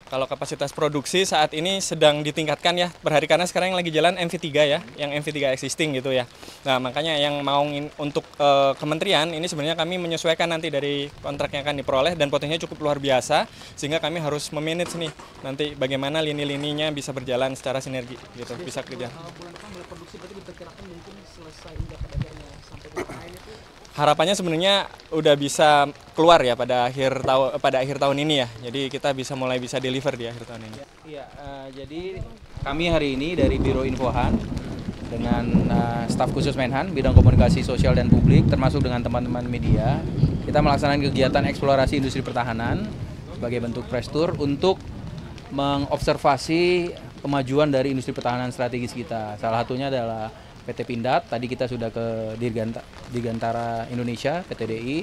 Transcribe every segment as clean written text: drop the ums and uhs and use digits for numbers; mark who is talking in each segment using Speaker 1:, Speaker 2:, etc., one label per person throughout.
Speaker 1: Kalau kapasitas produksi saat ini sedang ditingkatkan ya per hari, karena sekarang yang lagi jalan MV3 ya, yang MV3 existing gitu ya. Nah makanya yang mau untuk kementerian ini sebenarnya kami menyesuaikan nanti dari kontrak yang akan diperoleh dan potensinya cukup luar biasa, sehingga kami harus memanage nih nanti bagaimana lini-lininya bisa berjalan secara sinergi gitu, bisa kerja.
Speaker 2: Bulan depan mulai produksi berarti diperkirakan mungkin selesai hingga pedagarnya sampai bulan lain itu.
Speaker 1: Harapannya sebenarnya udah bisa keluar ya pada akhir tahun ini ya. Jadi kita mulai bisa deliver di akhir tahun ini.
Speaker 3: Iya, jadi kami hari ini dari Biro Infohan dengan staf khusus Menhan bidang komunikasi sosial dan publik termasuk dengan teman-teman media, kita melaksanakan kegiatan eksplorasi industri pertahanan sebagai bentuk press tour untuk mengobservasi kemajuan dari industri pertahanan strategis kita. Salah satunya adalah PT Pindad, tadi kita sudah ke Dirgantara Indonesia, PTDI.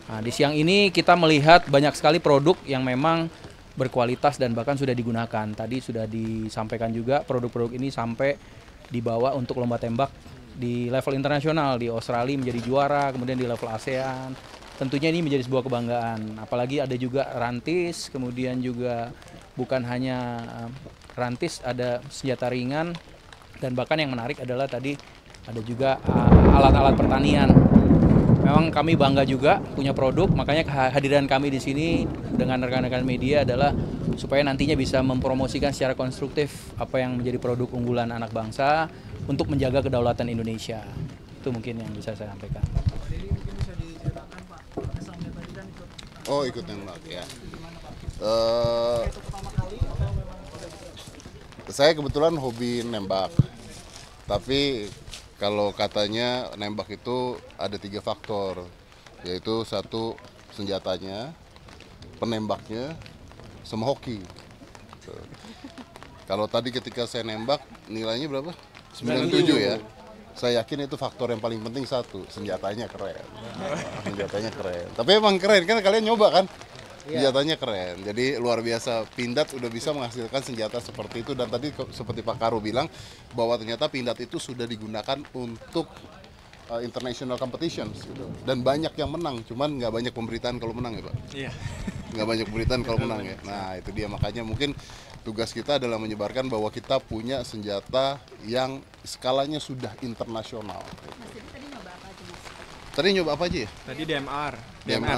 Speaker 3: Nah, di siang ini kita melihat banyak sekali produk yang memang berkualitas dan bahkan sudah digunakan. Tadi sudah disampaikan juga produk-produk ini sampai dibawa untuk lomba tembak di level internasional, di Australia menjadi juara, kemudian di level ASEAN. Tentunya ini menjadi sebuah kebanggaan. Apalagi ada juga rantis, kemudian juga bukan hanya rantis, ada senjata ringan. Dan bahkan yang menarik adalah tadi ada juga alat-alat pertanian. Memang kami bangga juga punya produk, makanya kehadiran kami di sini dengan rekan-rekan media adalah supaya nantinya bisa mempromosikan secara konstruktif apa yang menjadi produk unggulan anak bangsa untuk menjaga kedaulatan Indonesia. Itu mungkin yang bisa saya sampaikan.
Speaker 2: Jadi mungkin bisa diceritakan Pak, kesannya tadi kan ikut.
Speaker 4: Oh, ikut nembak ya.
Speaker 2: Itu pertama kali atau memang
Speaker 4: Saya kebetulan hobi nembak, tapi kalau katanya nembak itu ada 3 faktor, yaitu 1 senjatanya, penembaknya, sama hoki. Tuh. Kalau tadi ketika saya nembak nilainya berapa? 97 ya. Saya yakin itu faktor yang paling penting 1, senjatanya keren. Senjatanya keren. Tapi emang keren kan, kalian nyoba kan? Senjatanya keren, jadi luar biasa. Pindad udah bisa menghasilkan senjata seperti itu, dan tadi seperti Pak Karo bilang bahwa ternyata Pindad itu sudah digunakan untuk international competitions gitu. Dan banyak yang menang, cuman nggak banyak pemberitaan kalau menang ya Pak.
Speaker 1: Iya.
Speaker 4: Nggak banyak pemberitaan kalau menang ya. Nah itu dia, makanya mungkin tugas kita adalah menyebarkan bahwa kita punya senjata yang skalanya sudah internasional. Tadi nyoba apa aja ya?
Speaker 1: Tadi DMR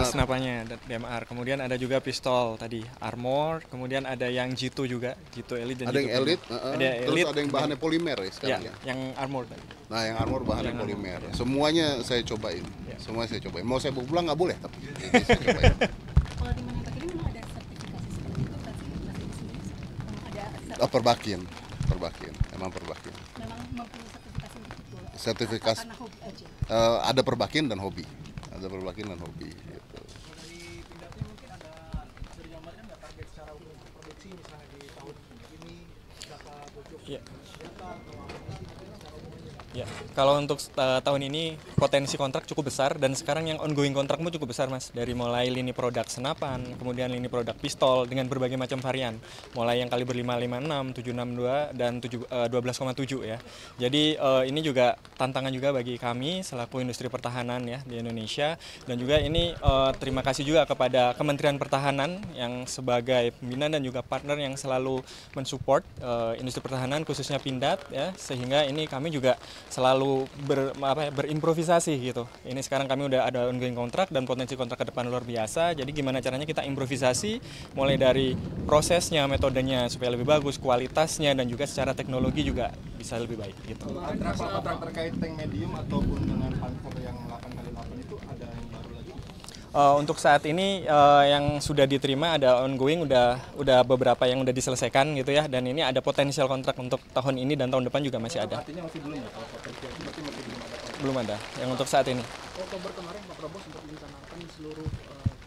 Speaker 1: senapanya, DMR. Kemudian ada juga pistol tadi, armor. Kemudian ada yang G2 juga, G2 Elite dan
Speaker 4: Ada
Speaker 1: G2
Speaker 4: yang elite,
Speaker 1: Ada
Speaker 4: terus
Speaker 1: Elite,
Speaker 4: ada yang bahannya polimer ya sekarang ya.
Speaker 1: yang armor tadi.
Speaker 4: Nah yang armor bahannya
Speaker 1: Yang
Speaker 4: polimer.
Speaker 1: armor, ya.
Speaker 4: Semuanya saya cobain. Semuanya saya cobain. Mau saya bawa pulang nggak boleh tapi. Jadi saya cobain.
Speaker 5: Kalau di menembak ini memang ada sertifikasi seperti itu kan sih? Memang ada
Speaker 4: Perbakin, emang perbakin.
Speaker 5: memang mempunyai sertifikasi untuk itu.
Speaker 4: Sertifikasi
Speaker 5: Karena hobi aja.
Speaker 4: ada perbakin dan hobi. Ada perbakin dan hobi. Gitu.
Speaker 2: dari Pindadnya mungkin ada bisa digambarkan nggak target secara untuk produksi misalnya di tahun ini berapa bocor senjata atau apa sih secara umumnya?
Speaker 1: Ya, kalau untuk tahun ini potensi kontrak cukup besar, dan sekarang yang ongoing kontrakmu cukup besar Mas. Dari mulai lini produk senapan, kemudian lini produk pistol dengan berbagai macam varian. Mulai yang kaliber 556, 762 dan 12,7 ya. Jadi ini juga tantangan juga bagi kami selaku industri pertahanan ya di Indonesia, dan juga ini terima kasih juga kepada Kementerian Pertahanan yang sebagai pembina dan juga partner yang selalu mensupport industri pertahanan khususnya Pindad ya, sehingga ini kami juga selalu berimprovisasi gitu. Ini sekarang kami udah ada ongoing kontrak dan potensi kontrak ke depan luar biasa. Jadi gimana caranya kita improvisasi mulai dari prosesnya, metodenya supaya lebih bagus, kualitasnya, dan juga secara teknologi juga bisa lebih baik gitu.
Speaker 6: Kontrak terkait tank medium ataupun dengan Panther yang 8x8 itu ada yang baru lagi?
Speaker 1: Untuk saat ini yang sudah diterima ada ongoing, udah beberapa yang udah diselesaikan gitu ya, dan ini ada potensial kontrak untuk tahun ini dan tahun depan juga masih ada.
Speaker 6: Artinya masih belum ya, kalau potensial itu berarti masih belum ada.
Speaker 1: Belum ada yang untuk saat ini.
Speaker 2: Oktober kemarin Pak Prabowo sempat mencanangkan seluruh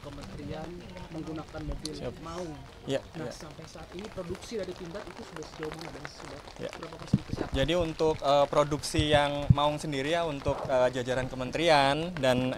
Speaker 2: kementerian menggunakan mobil Maung.
Speaker 1: Ya,
Speaker 2: Nah
Speaker 1: ya.
Speaker 2: sampai saat ini produksi dari Pindad itu sudah sejauh mana dan sudah
Speaker 1: Ya.
Speaker 2: berapa persen kesiapan?
Speaker 1: Jadi untuk produksi yang Maung sendiri ya, untuk jajaran kementerian dan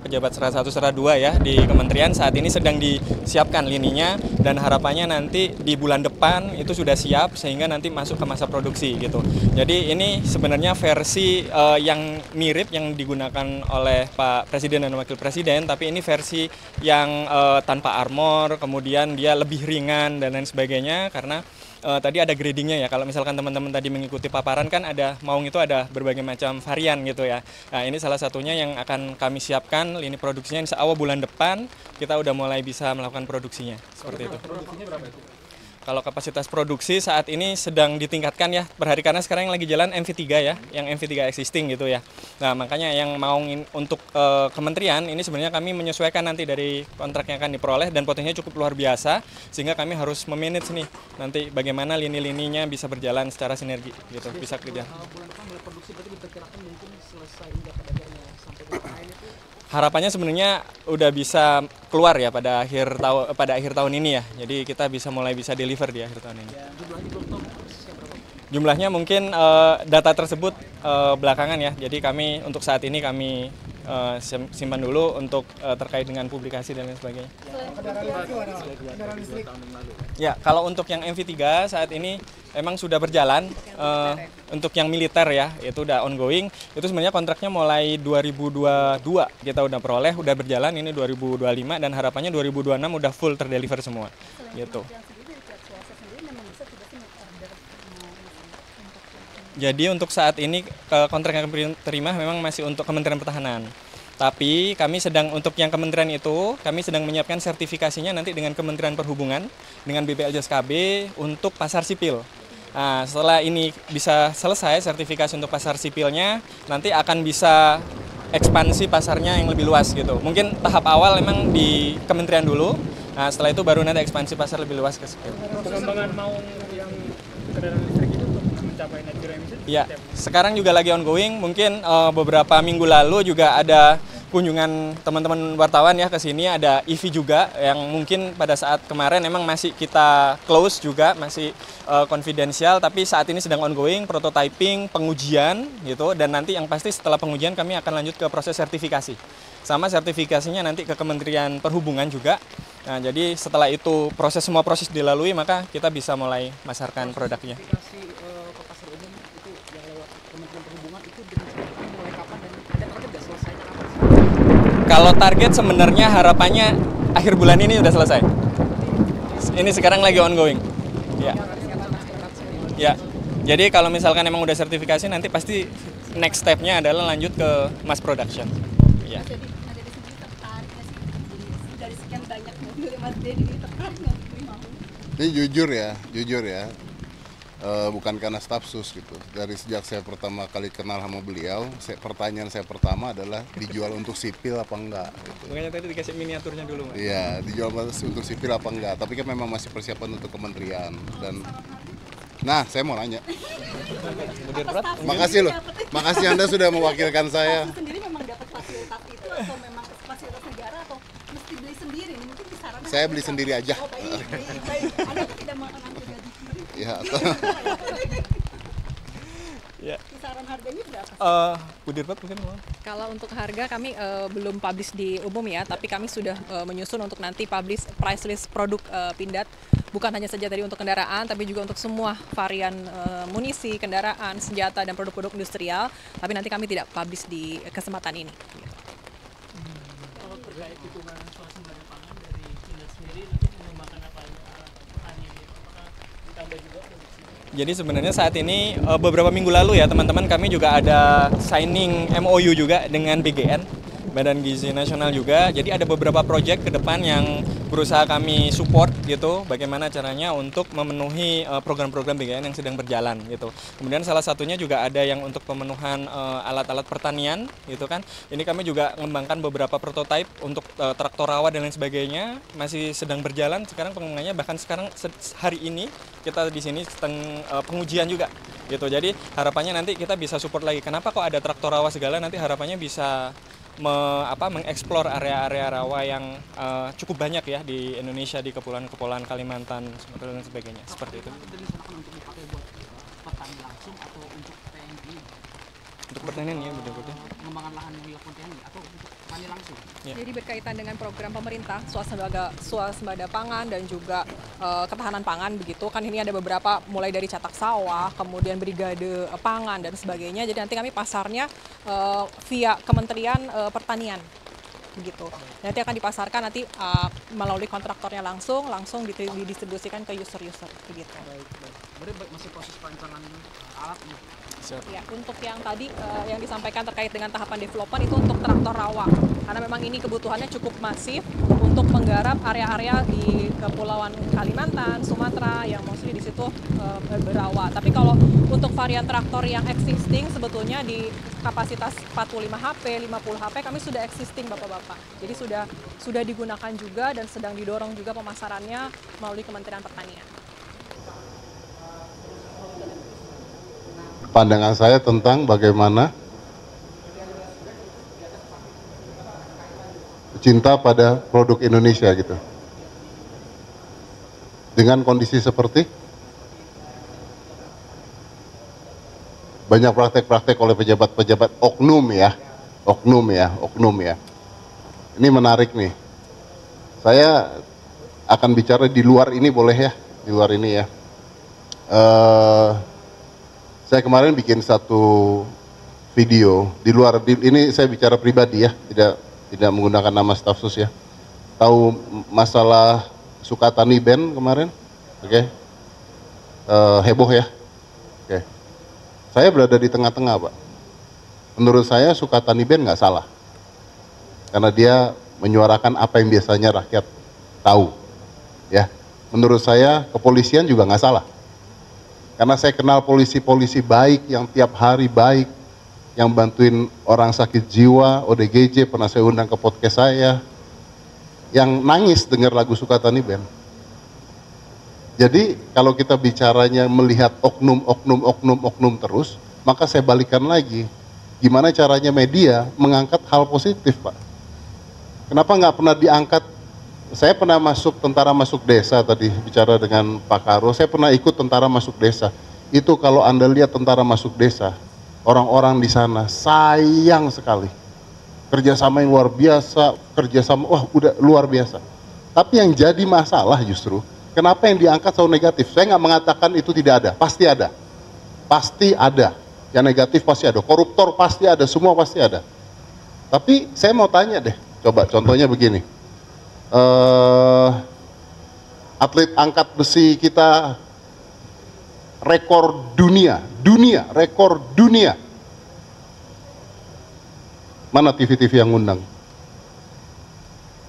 Speaker 1: pejabat serah 1 serah 2 ya di kementerian saat ini sedang disiapkan lininya, dan harapannya nanti di bulan depan itu sudah siap sehingga nanti masuk ke masa produksi gitu. Jadi ini sebenarnya versi yang mirip yang digunakan oleh Pak Presiden dan Wakil Presiden, tapi ini versi yang tanpa armor, kemudian dia lebih ringan dan lain sebagainya karena tadi ada gradingnya ya. Kalau misalkan teman-teman tadi mengikuti paparan kan ada maung itu ada berbagai macam varian gitu ya. Nah ini salah satunya yang akan kami siapkan lini produksinya insya Allah bulan depan kita udah mulai bisa melakukan produksinya seperti itu.
Speaker 2: Produksinya berapa itu?
Speaker 1: Kalau kapasitas produksi saat ini sedang ditingkatkan ya per hari karena sekarang yang lagi jalan MV3 ya, yang MV3 existing gitu ya. Nah makanya yang mau untuk kementerian ini sebenarnya kami menyesuaikan nanti dari kontrak yang akan diperoleh dan potensinya cukup luar biasa sehingga kami harus memanage nih nanti bagaimana lini-lininya bisa berjalan secara sinergi gitu, bisa kerja.
Speaker 2: Bulan depan mulai produksi berarti diperkirakan mungkin selesai hingga pada akhirnya sampai bulan lain itu.
Speaker 1: Harapannya sebenarnya udah bisa keluar ya pada akhir tahun ini ya. Jadi kita mulai bisa deliver di akhir tahun ini.
Speaker 2: Jumlahnya belum tahu persisnya berapa.
Speaker 1: Jumlahnya mungkin data tersebut belakangan ya. Jadi kami untuk saat ini kami simpan dulu untuk terkait dengan publikasi dan lain sebagainya. Ya, kalau untuk yang MV3 saat ini emang sudah berjalan. Untuk yang militer ya, itu udah ongoing. Itu sebenarnya kontraknya mulai 2022 kita udah peroleh, udah berjalan ini 2025 dan harapannya 2026 udah full terdeliver semua. Gitu. Jadi untuk saat ini kontrak yang kami terima memang masih untuk Kementerian Pertahanan. Tapi kami sedang untuk yang kementerian itu, kami sedang menyiapkan sertifikasinya nanti dengan Kementerian Perhubungan, dengan BPLJSKB untuk pasar sipil. Nah, setelah ini bisa selesai sertifikasi untuk pasar sipilnya, nanti akan bisa ekspansi pasarnya yang lebih luas gitu. Mungkin tahap awal memang di kementerian dulu, nah setelah itu baru nanti ekspansi pasar lebih luas ke sipil.
Speaker 2: Pengembangan maung yang kendaraan listrik itu untuk mencapai net zero emission?
Speaker 1: Iya, sekarang juga lagi ongoing. Mungkin beberapa minggu lalu juga ada kunjungan teman-teman wartawan ya ke sini, ada EV juga yang mungkin pada saat kemarin emang masih kita close juga, masih confidential, tapi saat ini sedang ongoing, prototyping, pengujian gitu, dan nanti yang pasti setelah pengujian kami akan lanjut ke proses sertifikasi. Sama sertifikasinya nanti ke Kementerian Perhubungan juga. Nah, jadi setelah itu semua proses dilalui, maka kita bisa mulai masarkan produknya.
Speaker 2: Sertifikasi ke pasar umum itu yang lewat Kementerian Perhubungan itu direncanakan mulai kapan dan ada target nggak selesainya kapan?
Speaker 1: Kalau target sebenarnya harapannya akhir bulan ini udah selesai. Ini sekarang lagi ongoing. Ya. Ya. Jadi kalau misalkan emang udah sertifikasi nanti pasti next step-nya adalah lanjut ke mass production. Ya.
Speaker 5: Jadi Mas Dedi sendiri tertarik nggak sih dari sekian banyak mobil Mas Dedi ini tertarik nggak beli maung?
Speaker 4: Ini jujur ya. Bukan karena staf sus gitu. Dari sejak saya pertama kali kenal sama beliau, pertanyaan saya pertama adalah dijual untuk sipil apa enggak gitu.
Speaker 1: Makanya tadi dikasih miniaturnya dulu, Mas.
Speaker 4: Iya, dijual untuk sipil apa enggak. Tapi kan memang masih persiapan untuk kementerian dan nah, saya mau nanya. Makasih Anda sudah mewakilkan saya.
Speaker 5: Mas sendiri memang dapat fasilitas itu atau memang fasilitas negara atau mesti beli sendiri? Mungkin kisarannya.
Speaker 4: Saya beli sendiri aja.
Speaker 5: Oh, baik. Anda tidak mengambil gaji sendiri.
Speaker 4: Ya,
Speaker 1: Ya.
Speaker 5: Kisaran harganya berapa?
Speaker 1: Bu Dirpat mungkin mau.
Speaker 7: Kalau untuk harga kami belum publish di umum ya, tapi kami sudah menyusun untuk nanti publish price list produk Pindad, bukan hanya saja tadi untuk kendaraan, tapi juga untuk semua varian munisi, kendaraan, senjata, dan produk-produk industrial, tapi nanti kami tidak publish di kesempatan ini.
Speaker 2: Kalau terkait dukungan swasembada pangan dari Pindad sendiri nanti mengembangkan apa petani ini? Apakah ditambah juga produksi?
Speaker 1: Jadi sebenarnya saat ini beberapa minggu lalu ya teman-teman kami juga ada signing MOU juga dengan BGN, Badan Gizi Nasional juga. Jadi ada beberapa proyek ke depan yang berusaha kami support gitu, bagaimana caranya untuk memenuhi program-program BGN yang sedang berjalan gitu. Kemudian salah satunya juga ada yang untuk pemenuhan alat-alat pertanian gitu kan. Ini kami juga mengembangkan beberapa prototipe untuk traktor rawa dan lain sebagainya, masih sedang berjalan sekarang pengembangannya, bahkan sekarang hari ini kita di sini sedang pengujian juga gitu. Jadi harapannya nanti kita bisa support lagi. Kenapa kok ada traktor rawa segala, nanti harapannya bisa mengeksplor area-area rawa yang cukup banyak ya di Indonesia, di kepulauan-kepulauan Kalimantan, Sumatera dan sebagainya. Seperti itu.
Speaker 2: Direncanakan untuk dipakai buat petani langsung atau untuk TNI?
Speaker 1: Untuk pertanian ya, betul-betul.
Speaker 2: Pengembangan lahan yang dilakukan TNI atau untuk petani langsung?
Speaker 1: Ya.
Speaker 7: Jadi berkaitan dengan program pemerintah swasembada pangan dan juga ketahanan pangan begitu kan, ini ada beberapa mulai dari catak sawah, kemudian brigade pangan dan sebagainya. Jadi nanti kami pasarnya via Kementerian Pertanian. begitu. Nanti akan dipasarkan nanti melalui kontraktornya langsung didistribusikan ke user-user begitu.
Speaker 2: Berarti masih proses perancangan alatnya.
Speaker 7: Ya, untuk yang tadi yang disampaikan terkait dengan tahapan development itu untuk traktor rawa, karena memang ini kebutuhannya cukup masif untuk menggarap area-area di Kepulauan Kalimantan, Sumatera yang mostly di situ berawa. Tapi kalau untuk varian traktor yang existing sebetulnya di kapasitas 45 HP, 50 HP kami sudah existing Bapak-bapak. Jadi sudah digunakan juga dan sedang didorong juga pemasarannya melalui Kementerian Pertanian.
Speaker 4: Pandangan saya tentang bagaimana cinta pada produk Indonesia gitu. Dengan kondisi seperti banyak praktek-praktek oleh pejabat-pejabat oknum ya. Ini menarik nih. Saya akan bicara di luar ini boleh ya, di luar ini ya. Saya kemarin bikin satu video di luar ini, saya bicara pribadi ya, tidak menggunakan nama staf sus ya. Tahu masalah Sukatani Band kemarin, oke? Heboh ya, oke. Saya berada di tengah-tengah Pak. Menurut saya Sukatani Band nggak salah, karena dia menyuarakan apa yang biasanya rakyat tahu, ya. Menurut saya kepolisian juga nggak salah. Karena saya kenal polisi-polisi baik, yang tiap hari baik, yang bantuin orang sakit jiwa, ODGJ, pernah saya undang ke podcast saya, yang nangis dengar lagu Sukatani Band. Jadi kalau kita bicaranya melihat oknum terus, maka saya balikan lagi, gimana caranya media mengangkat hal positif Pak. Kenapa nggak pernah diangkat? Saya pernah masuk tentara masuk desa tadi, bicara dengan Pak Karo, saya pernah ikut tentara masuk desa. Itu kalau Anda lihat tentara masuk desa, orang-orang di sana sayang sekali. Kerjasama yang luar biasa, wah udah luar biasa. Tapi yang jadi masalah justru, kenapa yang diangkat selalu negatif? Saya nggak mengatakan itu tidak ada, pasti ada. Pasti ada, yang negatif pasti ada, koruptor pasti ada, semua pasti ada. Tapi saya mau tanya deh, coba contohnya begini. Atlet angkat besi kita rekor dunia, rekor dunia. Mana TV-TV yang ngundang?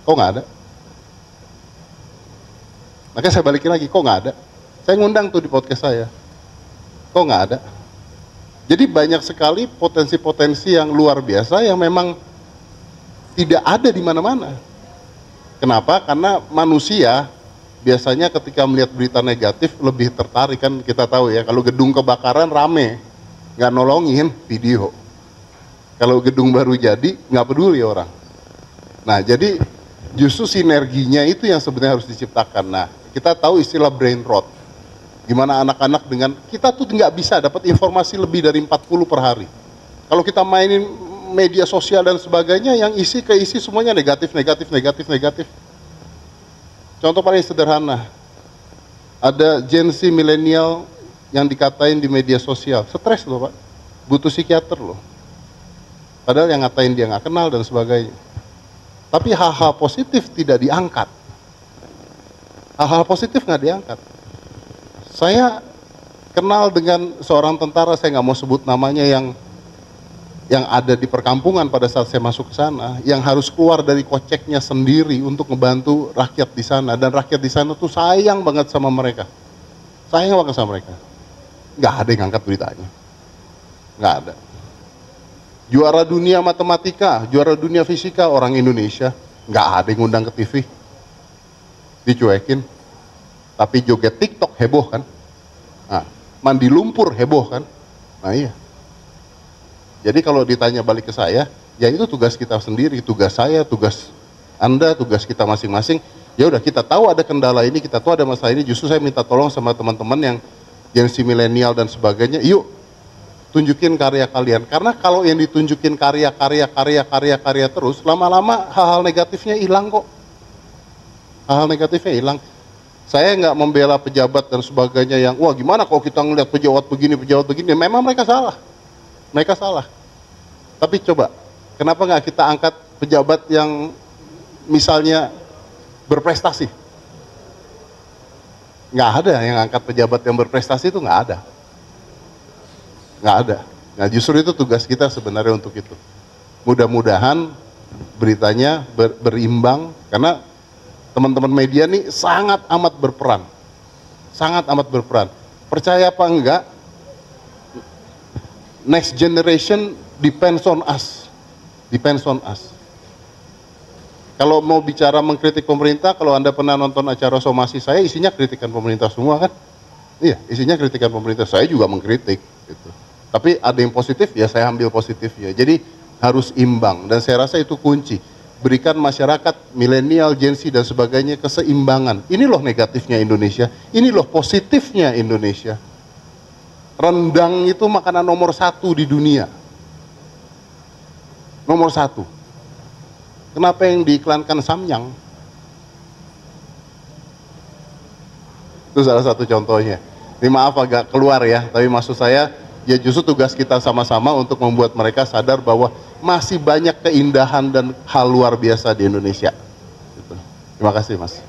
Speaker 4: Kok nggak ada? Makanya saya balikin lagi, kok nggak ada? Saya ngundang tuh di podcast saya, kok nggak ada? Jadi banyak sekali potensi-potensi yang luar biasa yang memang tidak ada di mana-mana. Kenapa? Karena manusia biasanya ketika melihat berita negatif lebih tertarik, kan kita tahu ya, kalau gedung kebakaran rame, nggak nolongin video. Kalau gedung baru jadi, nggak peduli orang. Nah jadi justru sinerginya itu yang sebenarnya harus diciptakan. Nah kita tahu istilah brain rot. Gimana anak-anak dengan, kita tuh nggak bisa dapat informasi lebih dari 40 per hari. Kalau kita mainin media sosial dan sebagainya, yang isi semuanya negatif. Contoh paling sederhana, ada Gen Z milenial yang dikatain di media sosial, stres loh Pak, butuh psikiater loh. Padahal yang ngatain dia nggak kenal dan sebagainya. Tapi hal-hal positif tidak diangkat. Hal-hal positif nggak diangkat. Saya kenal dengan seorang tentara, saya nggak mau sebut namanya, yang ada di perkampungan pada saat saya masuk ke sana, yang harus keluar dari koceknya sendiri untuk ngebantu rakyat di sana, dan rakyat di sana tuh sayang banget sama mereka, nggak ada yang ngangkat beritanya, nggak ada. Juara dunia matematika, juara dunia fisika orang Indonesia, nggak ada yang ngundang ke TV, dicuekin. Tapi joget TikTok heboh kan, nah, mandi lumpur heboh kan, nah iya. Jadi kalau ditanya balik ke saya, ya itu tugas kita sendiri, tugas saya, tugas Anda, tugas kita masing-masing. Ya udah, kita tahu ada kendala ini, kita tahu ada masalah ini, justru saya minta tolong sama teman-teman yang Gen Z milenial dan sebagainya, yuk tunjukin karya kalian. Karena kalau yang ditunjukin karya terus, lama-lama hal-hal negatifnya hilang kok. Hal-hal negatifnya hilang. Saya nggak membela pejabat dan sebagainya yang, wah gimana kalau kita ngeliat pejabat begini, memang mereka salah. Tapi coba, kenapa nggak kita angkat pejabat yang misalnya berprestasi. Nggak ada yang angkat pejabat yang berprestasi, itu nggak ada. Nggak ada. Nah justru itu tugas kita sebenarnya untuk itu. Mudah-mudahan beritanya berimbang, karena teman-teman media nih sangat amat berperan. Sangat amat berperan. Percaya apa enggak, next generation depends on us. Depends on us. Kalau mau bicara mengkritik pemerintah, kalau Anda pernah nonton acara somasi saya, isinya kritikan pemerintah semua kan? Iya, isinya kritikan pemerintah. Saya juga mengkritik. Gitu. Tapi ada yang positif, ya saya ambil positif ya. Jadi harus imbang, dan saya rasa itu kunci. Berikan masyarakat, milenial, Gen Z dan sebagainya keseimbangan. Ini loh negatifnya Indonesia, ini loh positifnya Indonesia. Rendang itu makanan nomor 1 di dunia. Nomor 1. Kenapa yang diiklankan Samyang? Itu salah satu contohnya. Ini maaf agak keluar ya, tapi maksud saya, ya justru tugas kita sama-sama untuk membuat mereka sadar bahwa masih banyak keindahan dan hal luar biasa di Indonesia. Gitu. Terima kasih Mas.